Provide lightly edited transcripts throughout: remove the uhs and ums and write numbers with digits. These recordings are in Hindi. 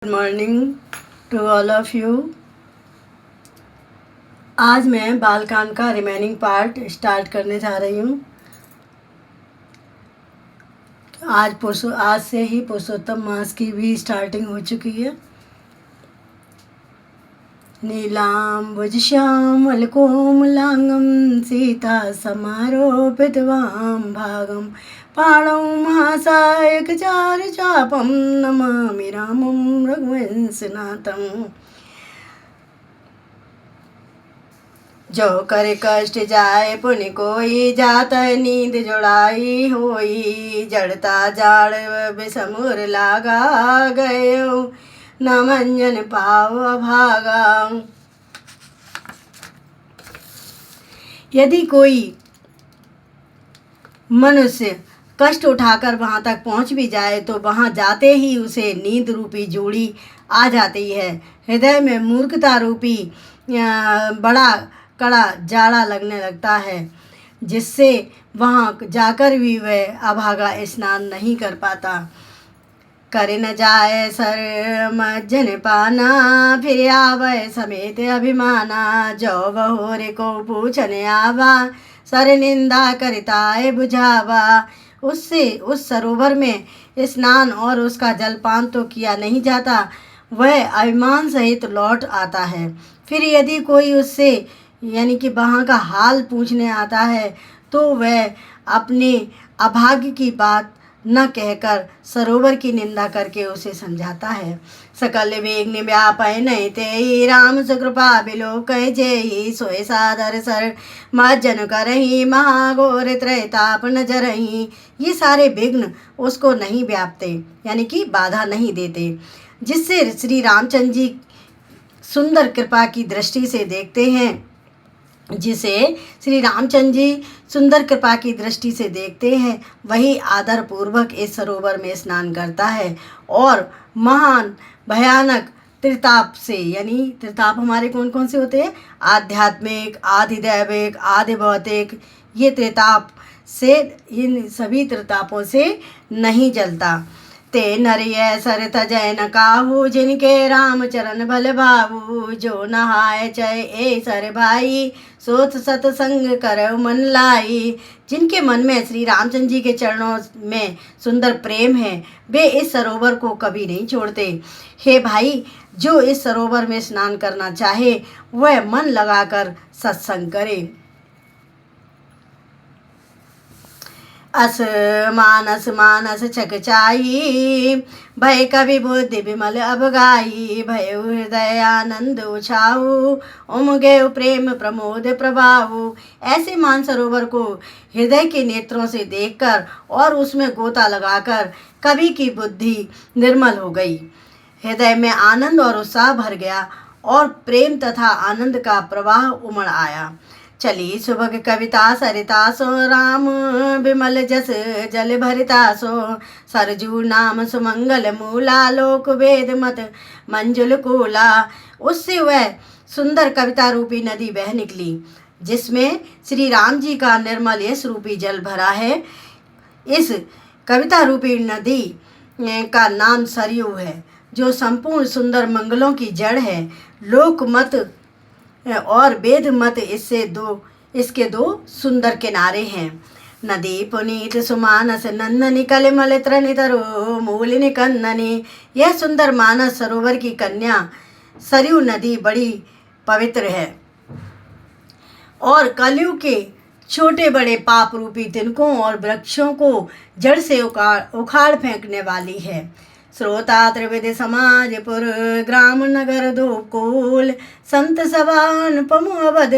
Good morning to all of you. आज मैं बालकांड का रिमेनिंग पार्ट स्टार्ट करने जा रही हूँ। आज से ही पुरुषोत्तम मास की भी स्टार्टिंग हो चुकी है। नीलाम्बुज श्यामलकोमलांगं सीता समारोपितवां भागं पाणौ महासायकचारुचापं नमामि रामं रघुवंशनाथम्। जो कर कष्ट जाए पुनि कोई, जात नींद जुड़ाई होई। जड़ता जाड़ बिसमुर लागा, गयो न मंजन पाव भागा। यदि कोई मनुष्य कष्ट उठाकर वहाँ तक पहुँच भी जाए तो वहाँ जाते ही उसे नींद रूपी जोड़ी आ जाती है। हृदय में मूर्खता रूपी बड़ा कड़ा जाड़ा लगने लगता है, जिससे वहाँ जाकर भी वह अभागा स्नान नहीं कर पाता। करे न जाए सर मज्जन पाना, फिर आवे समेत अभिमाना। जो बहोरे को पूछने आवा, सर निंदा करताए बुझावा। उससे उस सरोवर में स्नान और उसका जलपान तो किया नहीं जाता, वह अभिमान सहित लौट आता है। फिर यदि कोई उससे यानी कि वहाँ का हाल पूछने आता है तो वह अपने अभाग्य की बात न कहकर सरोवर की निंदा करके उसे समझाता है। सकल विघ्न व्यापय नहीं ते, राम सुकृपा बिलोक जेहि। सोए सादर सर मज्जन करही, महाघोर त्रैताप न जरही। ये सारे विघ्न उसको नहीं व्यापते, यानी कि बाधा नहीं देते, जिससे श्री रामचंद्र जी सुंदर कृपा की दृष्टि से देखते हैं। जिसे श्री रामचंद्र जी सुंदर कृपा की दृष्टि से देखते हैं, वही आदर पूर्वक इस सरोवर में स्नान करता है और महान भयानक त्रिताप से, यानी त्रिताप हमारे कौन कौन से होते हैं? आध्यात्मिक, आधिदैविक, आदि भौतिक। ये त्रिताप से, इन सभी त्रितापों से नहीं जलता। ते नरिय सर तजय न काहू, जिनके राम चरण भल भावू। जो नहाय चय ए सर भाई, सोत सतसंग करव मन लाई। जिनके मन में श्री रामचंद्र जी के चरणों में सुंदर प्रेम है, वे इस सरोवर को कभी नहीं छोड़ते। हे भाई, जो इस सरोवर में स्नान करना चाहे वह मन लगाकर सत्संग करे। अस मानस मानस चकचाई, भय कवि बुद्धि विमल अबगाई। भय हृदय आनंद उछाऊ, उमगे प्रेम प्रमोद प्रभाऊ। ऐसे मानसरोवर को हृदय के नेत्रों से देखकर और उसमें गोता लगाकर कवि की बुद्धि निर्मल हो गई। हृदय में आनंद और उत्साह भर गया और प्रेम तथा आनंद का प्रवाह उमड़ आया। चली सुभग कविता सरिता सो, राम विमल जस जल भरिता सो। सरजू नाम सुमंगल मूला, लोक वेद मत मंजुल कूला। उससे वह सुंदर कविता रूपी नदी बह निकली, जिसमें श्री राम जी का निर्मल यश रूपी जल भरा है। इस कविता रूपी नदी का नाम सरयू है, जो संपूर्ण सुंदर मंगलों की जड़ है। लोक मत और वेद मत इसके दो सुंदर किनारे हैं। नदी पुनीत सुमानस नंदनी, कलिमल तृणी तरो मूलिनी कंदनी। यह सुंदर मानस सरोवर की कन्या सरयू नदी बड़ी पवित्र है और कलयुग के छोटे बड़े पाप रूपी तिनकों और वृक्षों को जड़ से उखाड़ फेंकने वाली है। श्रोता त्रिविध समाजपुर, ग्राम नगर धूपकुल। संत सभान पमु अवध,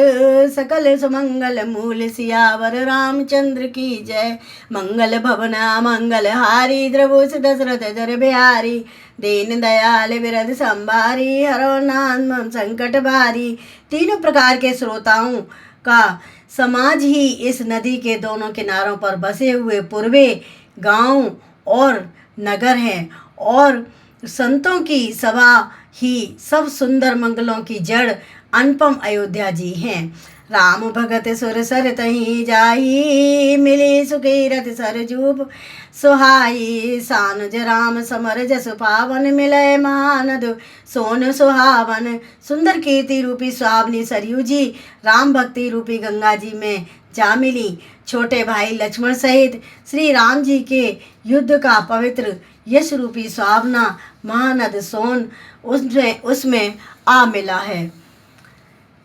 सकल सुमंगल मूल। सियावर रामचंद्र की जय। मंगल भवन मंगल हारी, द्रवुष दशरथ जर बिहारी। दीन दयाल बिरध संभारी, हरो नाम संकट भारी। तीनों प्रकार के श्रोताओं का समाज ही इस नदी के दोनों किनारों पर बसे हुए पूर्वे गांव और नगर हैं, और संतों की सभा ही सब सुंदर मंगलों की जड़ अनुपम अयोध्या जी हैं। राम भगत सुर सर तही जाई, मिली सुकीरत सरजूप सुहाई। सानुज राम समर जस पावन, मिलय महानद सोन सुहावन। सुंदर कीर्ति रूपी सुहावनी सरयू जी राम भक्ति रूपी गंगा जी में जा मिली। छोटे भाई लक्ष्मण सहित श्री राम जी के युद्ध का पवित्र यश रूपी सुहावना महानद सोन उसमें आ मिला है।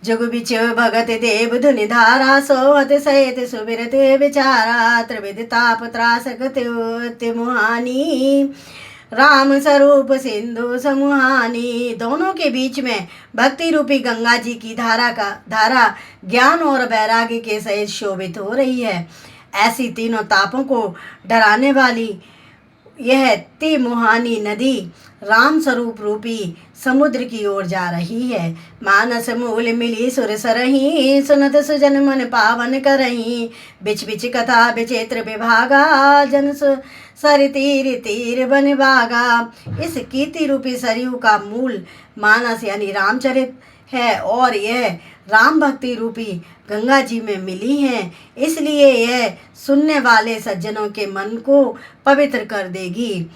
जुग बिच भगत देव धुनि धारा, सोहत सहित सुबिरत विचारा। त्रिविध ताप त्रासक मुहानी, राम स्वरूप सिंधु समुहानी। दोनों के बीच में भक्ति रूपी गंगा जी की धारा ज्ञान और वैराग्य के सहित शोभित हो रही है। ऐसी तीनों तापों को डराने वाली यह तिमुहानी नदी राम स्वरूप रूपी समुद्र की ओर जा रही है। मानस मूल मिली सुर सरही, सुनत सुजन मन पावन करही। बिच बिच कथा विचित्र विभागा, जन सर तीर तीर बन भागा। इस कीर्ति रूपी सरयू का मूल मानस यानी रामचरित है और यह राम भक्ति रूपी गंगा जी में मिली हैं, इसलिए यह सुनने वाले सज्जनों के मन को पवित्र कर देगी।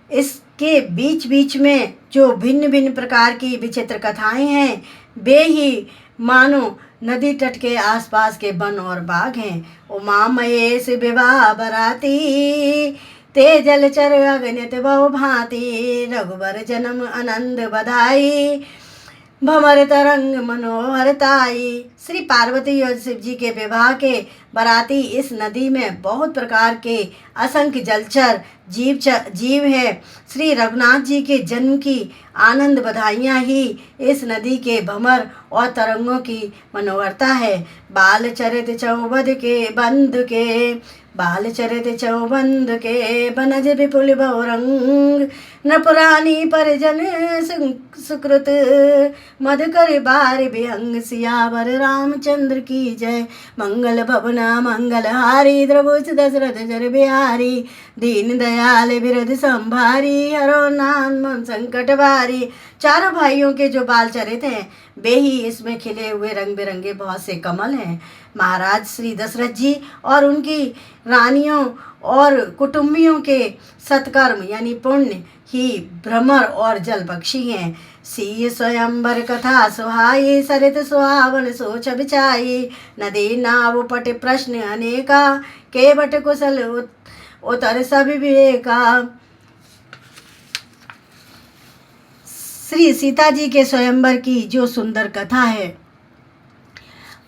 इसके बीच बीच में जो भिन्न भिन्न प्रकार की विचित्र कथाएं हैं, वे ही मानो नदी तट के आसपास के वन और बाग हैं। उमा महेश विवाह बराती, ते जलचर अगणित बहु भांति। रघुबर जन्म आनंद बधाई, भमर तरंग मनोहर ताई। श्री पार्वती और शिव जी के विवाह के बराती इस नदी में बहुत प्रकार के असंख्य जलचर जीव है। श्री रघुनाथ जी के जन्म की आनंद बधाइयाँ ही इस नदी के भमर और तरंगों की मनोहरता है। बाल चरित चौबंद के बंध के, बाल चरित चौबंद के, बनज विपुल बहुरंग। नपुरानी परिजन सुकृत, मधुकर बार विहंग। सियावर रामचंद्र की जय, मंगल भवना मंगल हारी। द्रभुज दशरथ जर बिहारी, दीन दयाल बिरध संभारी। हरो नाम संकट भारी। चारों भाइयों के जो बाल चरित हैं, वे ही इसमें खिले हुए रंग बिरंगे बहुत से कमल हैं। महाराज श्री दशरथ जी और उनकी रानियों और कुटुंबियों के सत्कर्म यानी पुण्य ही भ्रमर और जल पक्षी हैं। सी स्वयंवर कथा सुहाई, सरित सुहावन सोच बिछाई। नदी नाव पट प्रश्न अनेका, केवट कुशल उतर सब विवेका। श्री सीता जी के स्वयंवर की जो सुंदर कथा है,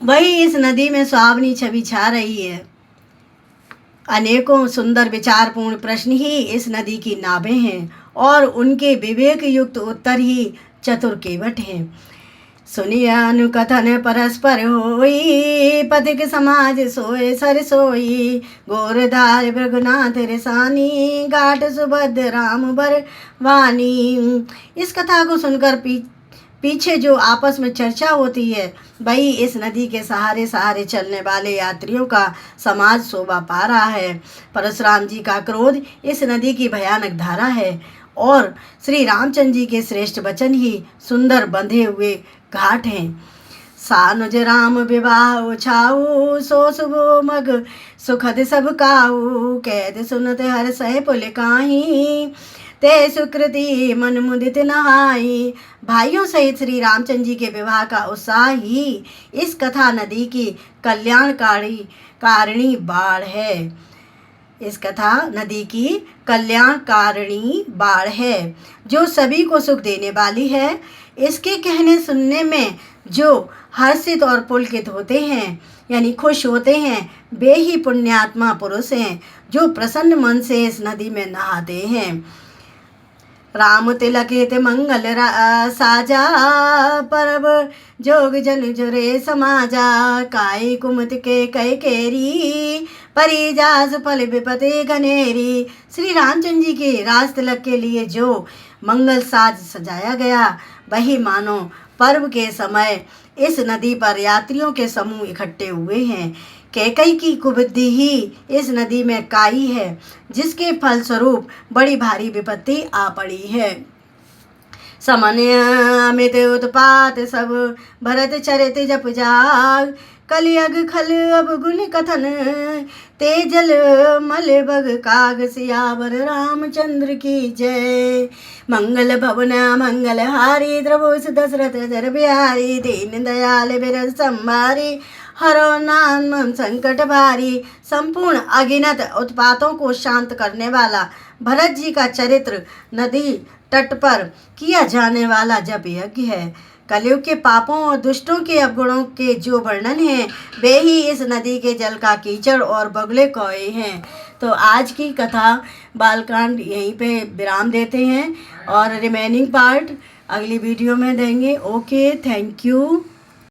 वही इस नदी में सुहावनी छवि छा रही है। अनेकों सुंदर विचारपूर्ण प्रश्न ही इस नदी की नावें हैं और उनके विवेक युक्त उत्तर ही चतुर केवट हैं। सुनिए अनुकथन परस्पर होई, पथिक समाज सोए सर सोई। गोरधार भृगुनाथ रिसानी, घाट सुभद्र राम बर वानी। इस कथा को सुनकर पीछे जो आपस में चर्चा होती है, वही इस नदी के सहारे सहारे चलने वाले यात्रियों का समाज शोभा पा रहा है। परशुराम जी का क्रोध इस नदी की भयानक धारा है और श्री रामचंद्र जी के श्रेष्ठ वचन ही सुंदर बंधे हुए घाट हैं। सानुज राम विवाह छाऊ, सो सुबो मग सुखद सब काऊ। कैद सुनत हर सह पुल काही, ते सुकृति मन मुदित नहाई। भाइयों सहित श्री रामचंद्र जी के विवाह का उत्साह ही इस कथा नदी की कल्याणकारिणी बाढ़ है। इस कथा नदी की कल्याणकारिणी बाढ़ है जो सभी को सुख देने वाली है। इसके कहने सुनने में जो हर्षित और पुलकित होते हैं यानी खुश होते हैं, वे ही पुण्यात्मा पुरुष हैं जो प्रसन्न मन से इस नदी में नहाते हैं। राम तिलकित मंगल साजा, परब जोग जन जुरे समाजा। काई कुमत के कई केरी, परिजास फल विपति घनेरी। श्री रामचंद्र जी के राज तिलक के लिए जो मंगल साज सजाया गया, वही मानो पर्व के समय इस नदी पर यात्रियों के समूह इकट्ठे हुए हैं। कैकई की कुबुद्धि ही इस नदी में काई है, जिसके फलस्वरूप बड़ी भारी विपत्ति आ पड़ी है। समन्य अमित उत्पात सब भरत चरित जप जाग कलियग खल अब गुण कथन तेजल मल बग काग सियावर रामचंद्र की जय। मंगल भवन मंगल हारी द्रवोस दशरथ जर बिहारी दीन दयाल बिरज संभारी हरो नाम संकट भारी। संपूर्ण अगिनत उत्पातों को शांत करने वाला भरत जी का चरित्र नदी तट पर किया जाने वाला जप यज्ञ है। कलयुग के पापों और दुष्टों के अवगुणों के जो वर्णन हैं वे ही इस नदी के जल का कीचड़ और बगुले कौए हैं। तो आज की कथा बालकांड यहीं पे विराम देते हैं और रिमेनिंग पार्ट अगली वीडियो में देंगे। Okay, thank you.